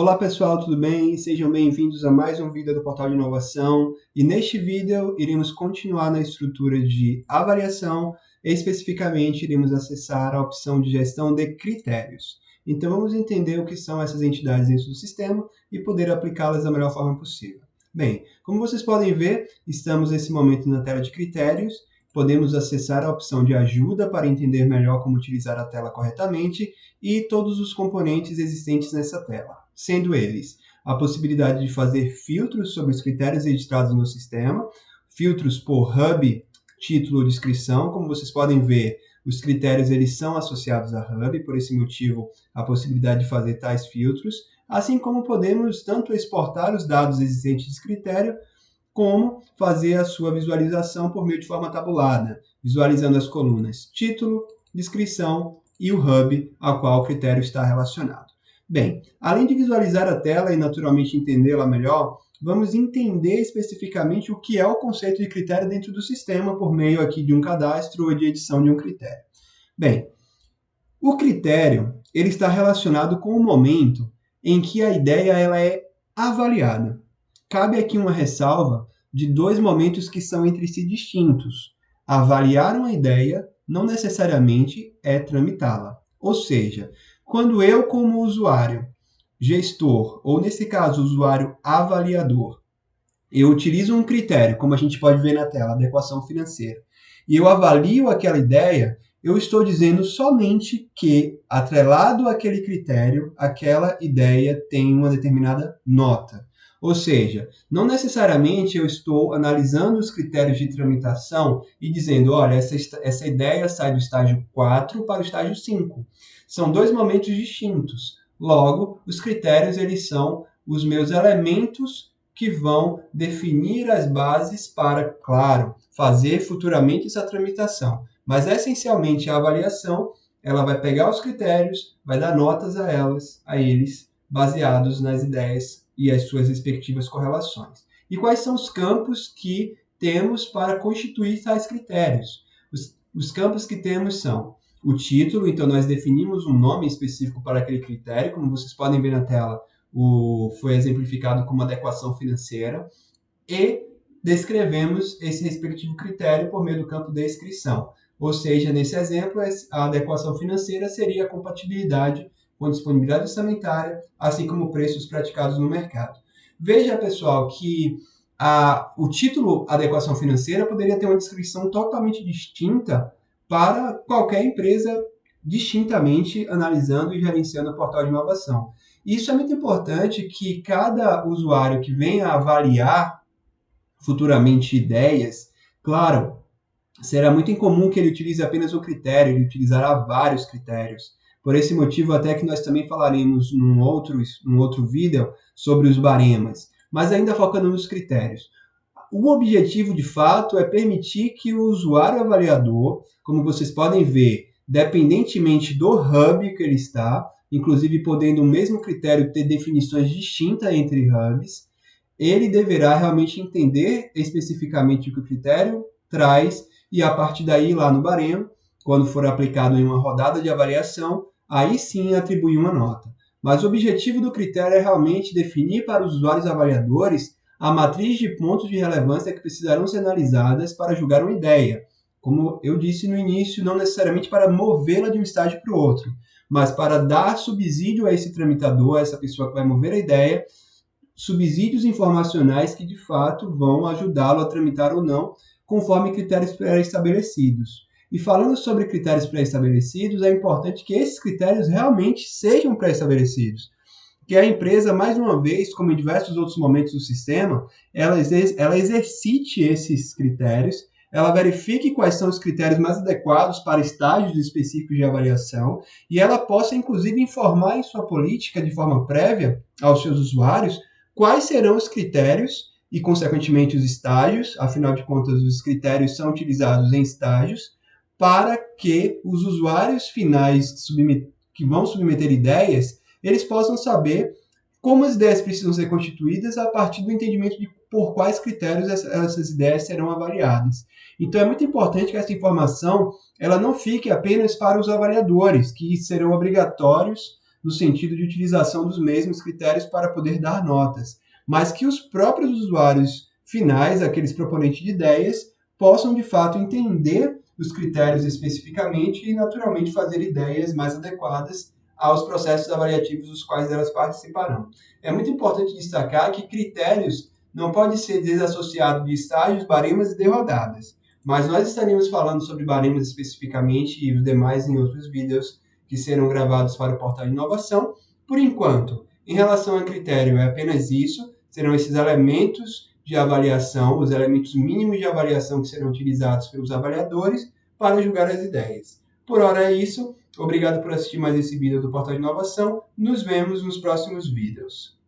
Olá pessoal, tudo bem? Sejam bem-vindos a mais um vídeo do Portal de Inovação. E neste vídeo iremos continuar na estrutura de avaliação e especificamente iremos acessar a opção de gestão de critérios. Então vamos entender o que são essas entidades dentro do sistema e poder aplicá-las da melhor forma possível. Bem, como vocês podem ver, estamos nesse momento na tela de critérios. Podemos acessar a opção de ajuda para entender melhor como utilizar a tela corretamente e todos os componentes existentes nessa tela, sendo eles a possibilidade de fazer filtros sobre os critérios registrados no sistema, filtros por hub, título ou descrição. Como vocês podem ver, os critérios eles são associados a hub, por esse motivo a possibilidade de fazer tais filtros, assim como podemos tanto exportar os dados existentes desse critério, como fazer a sua visualização por meio de forma tabulada, visualizando as colunas título, descrição e o hub ao qual o critério está relacionado. Bem, além de visualizar a tela e naturalmente entendê-la melhor, vamos entender especificamente o que é o conceito de critério dentro do sistema por meio aqui de um cadastro ou de edição de um critério. Bem, o critério ele está relacionado com o momento em que a ideia ela é avaliada. Cabe aqui uma ressalva de dois momentos que são entre si distintos. Avaliar uma ideia não necessariamente é tramitá-la. Ou seja, quando eu, como usuário, gestor, ou nesse caso, usuário avaliador, eu utilizo um critério, como a gente pode ver na tela, adequação financeira, e eu avalio aquela ideia, eu estou dizendo somente que, atrelado àquele critério, aquela ideia tem uma determinada nota. Ou seja, não necessariamente eu estou analisando os critérios de tramitação e dizendo, olha, essa ideia sai do estágio 4 para o estágio 5. São dois momentos distintos. Logo, os critérios eles são os meus elementos que vão definir as bases para, claro, fazer futuramente essa tramitação. Mas, essencialmente, a avaliação, ela vai pegar os critérios, vai dar notas a eles, baseados nas ideias e as suas respectivas correlações. E quais são os campos que temos para constituir tais critérios? Os campos que temos são o título, então nós definimos um nome específico para aquele critério, como vocês podem ver na tela, foi exemplificado como adequação financeira, e descrevemos esse respectivo critério por meio do campo de descrição. Ou seja, nesse exemplo, a adequação financeira seria a compatibilidade com disponibilidade orçamentária, assim como preços praticados no mercado. Veja, pessoal, que o título adequação financeira poderia ter uma descrição totalmente distinta para qualquer empresa, distintamente analisando e gerenciando o portal de inovação. Isso é muito importante que cada usuário que venha avaliar futuramente ideias, claro, será muito incomum que ele utilize apenas um critério, ele utilizará vários critérios. Por esse motivo, até que nós também falaremos num outro vídeo sobre os baremas, mas ainda focando nos critérios. O objetivo, de fato, é permitir que o usuário avaliador, como vocês podem ver, dependentemente do hub que ele está, inclusive podendo o mesmo critério ter definições distintas entre hubs, ele deverá realmente entender especificamente o que o critério traz e, a partir daí, lá no baremo, quando for aplicado em uma rodada de avaliação, aí sim atribuir uma nota. Mas o objetivo do critério é realmente definir para os usuários avaliadores a matriz de pontos de relevância que precisarão ser analisadas para julgar uma ideia. Como eu disse no início, não necessariamente para movê-la de um estágio para o outro, mas para dar subsídio a esse tramitador, a essa pessoa que vai mover a ideia, subsídios informacionais que de fato vão ajudá-lo a tramitar ou não, conforme critérios pré-estabelecidos. E falando sobre critérios pré-estabelecidos, é importante que esses critérios realmente sejam pré-estabelecidos. Que a empresa, mais uma vez, como em diversos outros momentos do sistema, ela exercite esses critérios, ela verifique quais são os critérios mais adequados para estágios específicos de avaliação e ela possa, inclusive, informar em sua política de forma prévia aos seus usuários quais serão os critérios e, consequentemente, os estágios, afinal de contas, os critérios são utilizados em estágios, para que os usuários finais que vão submeter ideias, eles possam saber como as ideias precisam ser constituídas a partir do entendimento de por quais critérios essas ideias serão avaliadas. Então, é muito importante que essa informação ela não fique apenas para os avaliadores, que serão obrigatórios no sentido de utilização dos mesmos critérios para poder dar notas, mas que os próprios usuários finais, aqueles proponentes de ideias, possam de fato entender os critérios especificamente e, naturalmente, fazer ideias mais adequadas aos processos avaliativos dos quais elas participarão. É muito importante destacar que critérios não podem ser desassociados de estágios, baremas e de rodadas, mas nós estaríamos falando sobre baremas especificamente e os demais em outros vídeos que serão gravados para o portal de inovação. Por enquanto, em relação a critério, é apenas isso, serão esses elementos de avaliação, os elementos mínimos de avaliação que serão utilizados pelos avaliadores para julgar as ideias. Por hora é isso. Obrigado por assistir mais esse vídeo do Portal de Inovação. Nos vemos nos próximos vídeos.